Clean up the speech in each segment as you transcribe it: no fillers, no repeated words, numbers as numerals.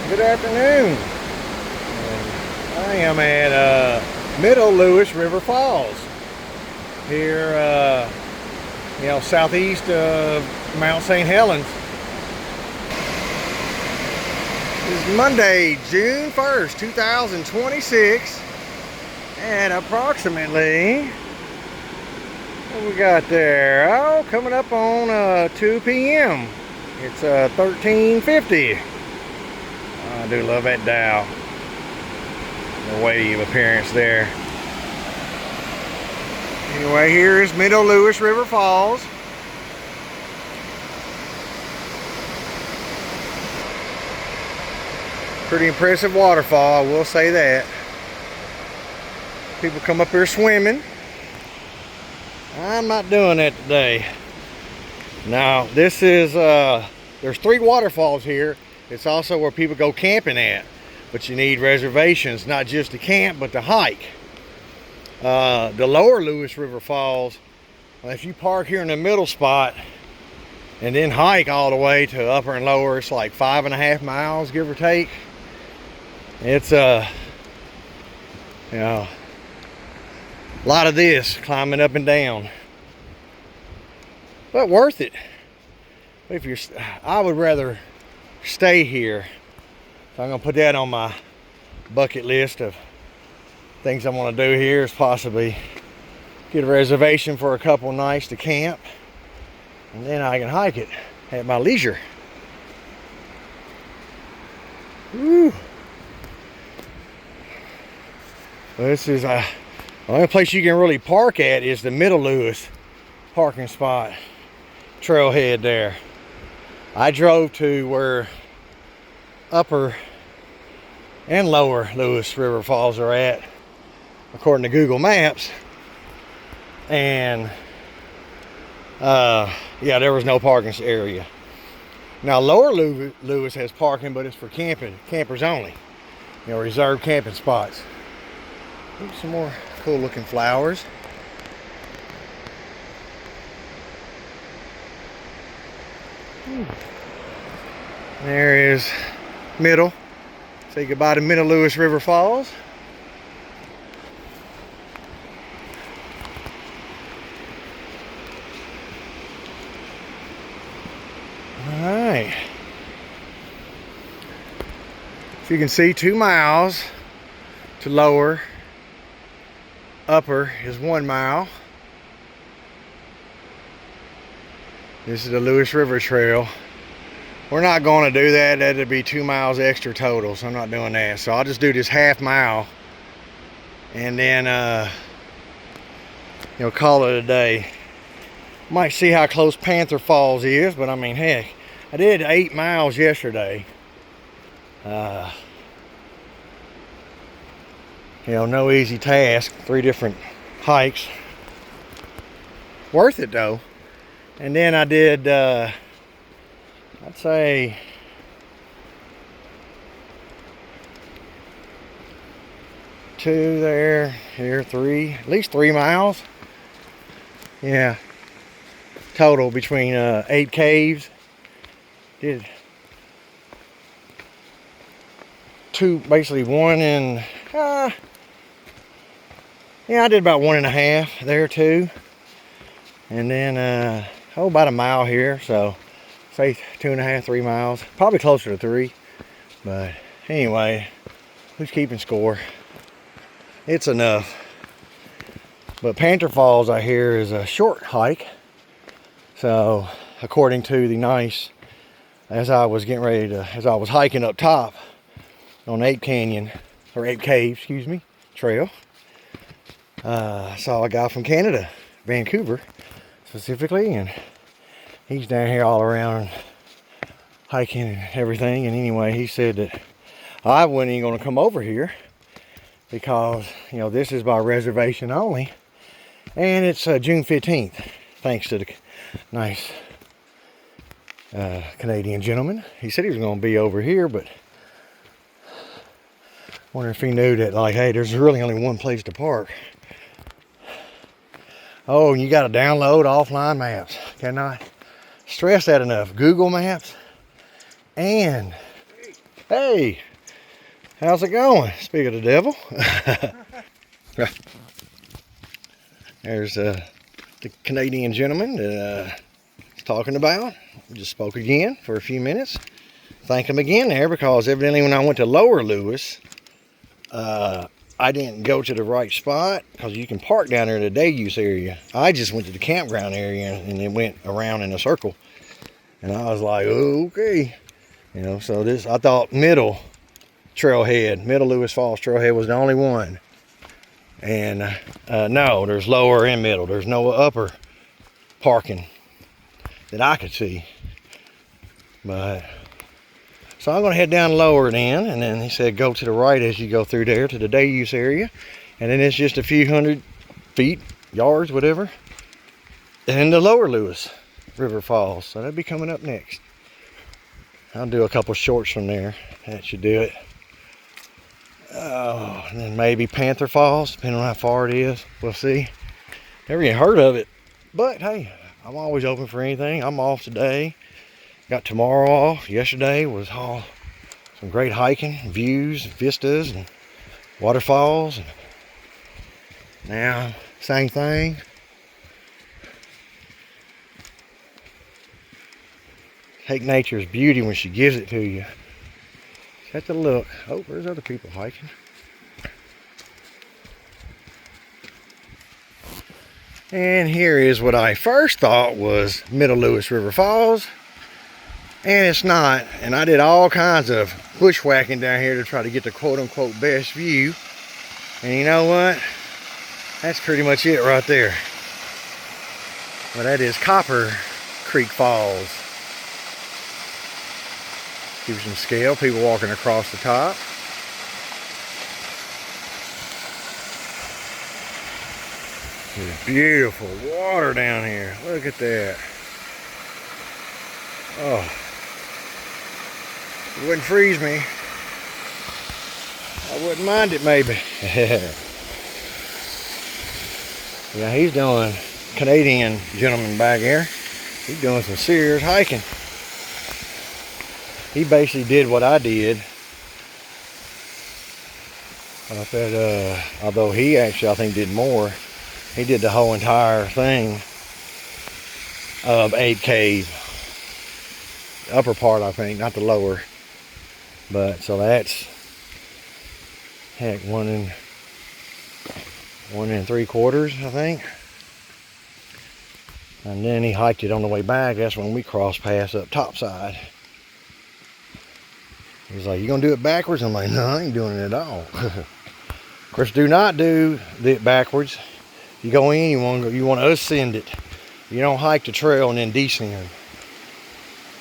Good afternoon. I am at Middle Lewis River Falls here, southeast of Mount St. Helens. It's Monday, June 1st, 2026, and approximately, what we got there? Oh, coming up on 2 p.m. It's 13:50. I do love that dial. The wave appearance there. Anyway, here is Middle Lewis River Falls. Pretty impressive waterfall, I will say that. People come up here swimming. I'm not doing that today. Now, this is, there's 3 waterfalls here. It's also where people go camping at. But you need reservations, not just to camp, but to hike. The lower Lewis River Falls, if you park here in the middle spot and then hike all the way to upper and lower, it's like 5.5 miles, give or take. It's a lot of this climbing up and down, but worth it. I would rather stay here. So I'm gonna put that on my bucket list of things I want to do here, is possibly get a reservation for a couple nights to camp, and then I can hike it at my leisure. Woo. This is the only place you can really park at is the Middle Lewis parking spot, trailhead there. I drove to where upper and lower Lewis River Falls are at, according to Google Maps, and yeah, there was no parking area. Now lower Lewis has parking, but it's for campers only, reserved camping spots. Ooh, some more cool looking flowers. There is Middle. Say goodbye to Middle Lewis River Falls. All right. So you can see 2 miles to lower. Upper is 1 mile. This is the Lewis River Trail. We're not going to do that. That'd be 2 miles extra total, so I'm not doing that. So I'll just do this half mile and then call it a day. Might see how close Panther Falls is, but I mean, heck, I did 8 miles yesterday. No easy task. 3 different hikes. Worth it though. And then I did I'd say 2 there, here 3, at least 3 miles. Yeah, total between 8 caves. Did 2, basically 1 and yeah, I did about 1.5 there too, and then about a mile here, so say 2.5, 3 miles, probably closer to 3. But anyway, who's keeping score? It's enough. But Panther Falls, I hear, is a short hike. So according to the nice, as I was hiking up top on Ape Canyon, or Ape Cave, excuse me, trail, I saw a guy from Canada, Vancouver specifically, and he's down here all around hiking and everything. And anyway, he said that I wasn't even going to come over here because this is by reservation only, and it's June 15th, thanks to the nice Canadian gentleman. He said he was going to be over here, but wonder if he knew that, like, hey, there's really only one place to park. Oh, and you got to download offline maps. Cannot stress that enough. Google Maps and Hey, how's it going? Speak of the devil. There's the Canadian gentleman that I was talking about. We just spoke again for a few minutes. Thank him again there, because evidently when I went to Lower Lewis, I didn't go to the right spot, because you can park down there in the day use area. I just went to the campground area and then went around in a circle. And I was like, oh, okay. You know, so this, I thought Middle Lewis Falls Trailhead was the only one. And no, there's Lower and Middle. There's no upper parking that I could see. But so I'm going to head down Lower then, and then he said go to the right as you go through there to the day use area, and then it's just a few hundred feet, yards, whatever, and the Lower Lewis River Falls. So that'll be coming up next. I'll do a couple shorts from there. That should do it. Oh, and then maybe Panther Falls, depending on how far it is. We'll see. Never even heard of it, but hey, I'm always open for anything. I'm off today. Got tomorrow off. Yesterday was all some great hiking, views, vistas, and waterfalls. And now, same thing. Take nature's beauty when she gives it to you. Just have to look. Oh, there's other people hiking. And here is what I first thought was Middle Lewis River Falls. And it's not. And I did all kinds of bushwhacking down here to try to get the quote-unquote best view. And you know what? That's pretty much it right there. Well, that is Copper Creek Falls. Give you some scale. People walking across the top. There's beautiful water down here. Look at that. Oh. It wouldn't freeze me. I wouldn't mind it maybe. Yeah, he's doing, Canadian gentleman back here. He's doing some serious hiking. He basically did what I did. I said, although he actually, I think, did more. He did the whole entire thing of Ape Cave. The upper part, I think, not the lower. But so that's, heck, 1 3/4, I think. And then he hiked it on the way back. That's when we crossed paths up topside. He's like, you gonna do it backwards? I'm like, no, I ain't doing it at all. Of course, do not do it backwards. You go in, you want to ascend it. You don't hike the trail and then descend.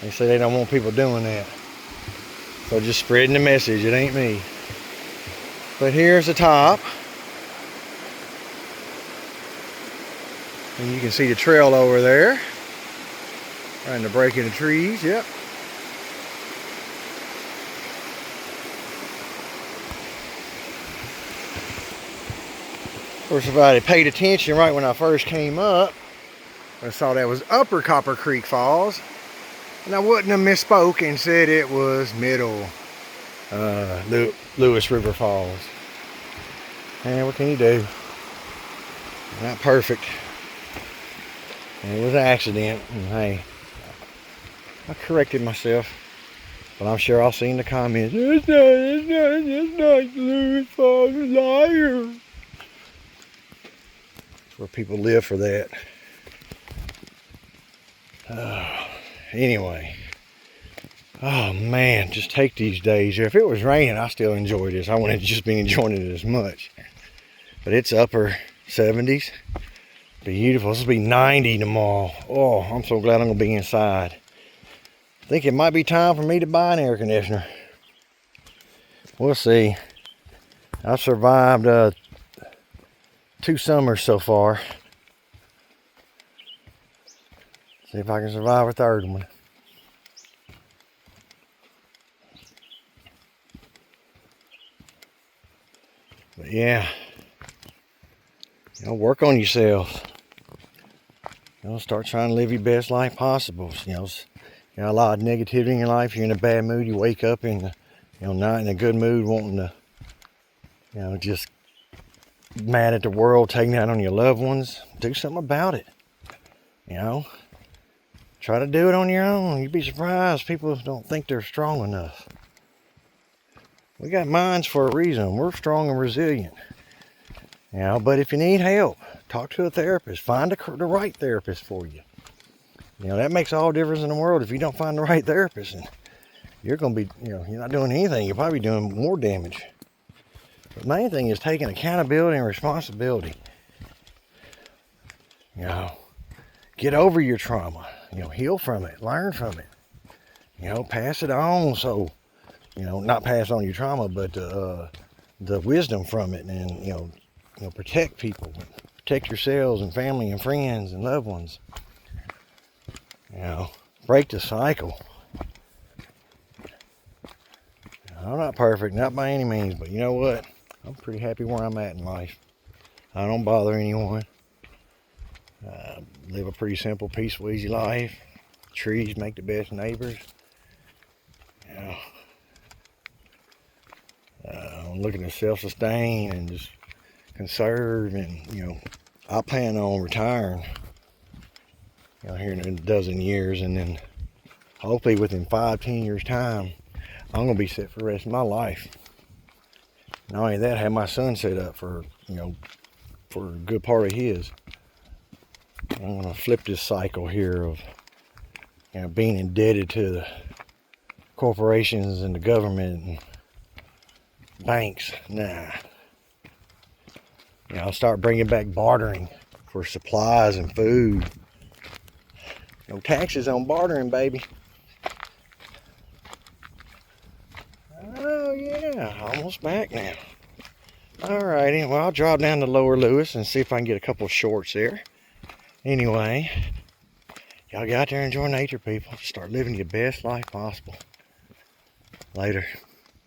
They say they don't want people doing that. So just spreading the message, it ain't me. But here's the top. And you can see the trail over there. Trying to break in the trees, yep. Of course, if I had paid attention right when I first came up, I saw that was Upper Copper Creek Falls. And I wouldn't have misspoke and said it was Middle Lewis River Falls. And what can you do? Not perfect. And it was an accident. And hey, I corrected myself. But I'm sure I'll see in the comments, it's not Lewis Falls, liar. That's where people live for that. Anyway, oh man, just take these days. If it was raining, I still enjoy this. I wouldn't just be enjoying it as much. But it's upper 70s. Beautiful. This will be 90 tomorrow. Oh, I'm so glad I'm gonna be inside. I think it might be time for me to buy an air conditioner. We'll see. I've survived 2 summers so far. See if I can survive a 3rd one. But yeah, work on yourself. Start trying to live your best life possible. A lot of negativity in your life. You're in a bad mood. You wake up in you know, not in a good mood, wanting to, you know, just mad at the world, taking out on your loved ones, do something about it. You know, try to do it on your own. You'd be surprised people don't think they're strong enough. We got minds for a reason. We're strong and resilient. You know, but if you need help, talk to a therapist. Find the right therapist for you. You know, that makes all the difference in the world. If you don't find the right therapist, and you're going to be, you know, you're not doing anything. You're probably doing more damage. The main thing is taking accountability and responsibility. You know, get over your trauma. You know, heal from it. Learn from it. You know, pass it on. So, you know, not pass on your trauma, but the wisdom from it, and you know, protect people, protect yourselves and family and friends and loved ones. You know, break the cycle. I'm not perfect, not by any means, but you know what? I'm pretty happy where I'm at in life. I don't bother anyone. Live a pretty simple, peaceful, easy life. Trees make the best neighbors. You know, I'm looking to self-sustain and just conserve, and you know, I plan on retiring, you know, here in a dozen years, and then hopefully within 5-10 years time I'm gonna be set for the rest of my life. Not only that, have my son set up for, you know, for a good part of his. I'm gonna flip this cycle here of, you know, being indebted to the corporations and the government and banks. Nah. You know, I'll start bringing back bartering for supplies and food. No taxes on bartering, baby. Oh yeah, almost back now. Alrighty, well, I'll drop down to Lower Lewis and see if I can get a couple of shorts there. Anyway, y'all get out there and enjoy nature, people. Start living your best life possible. Later.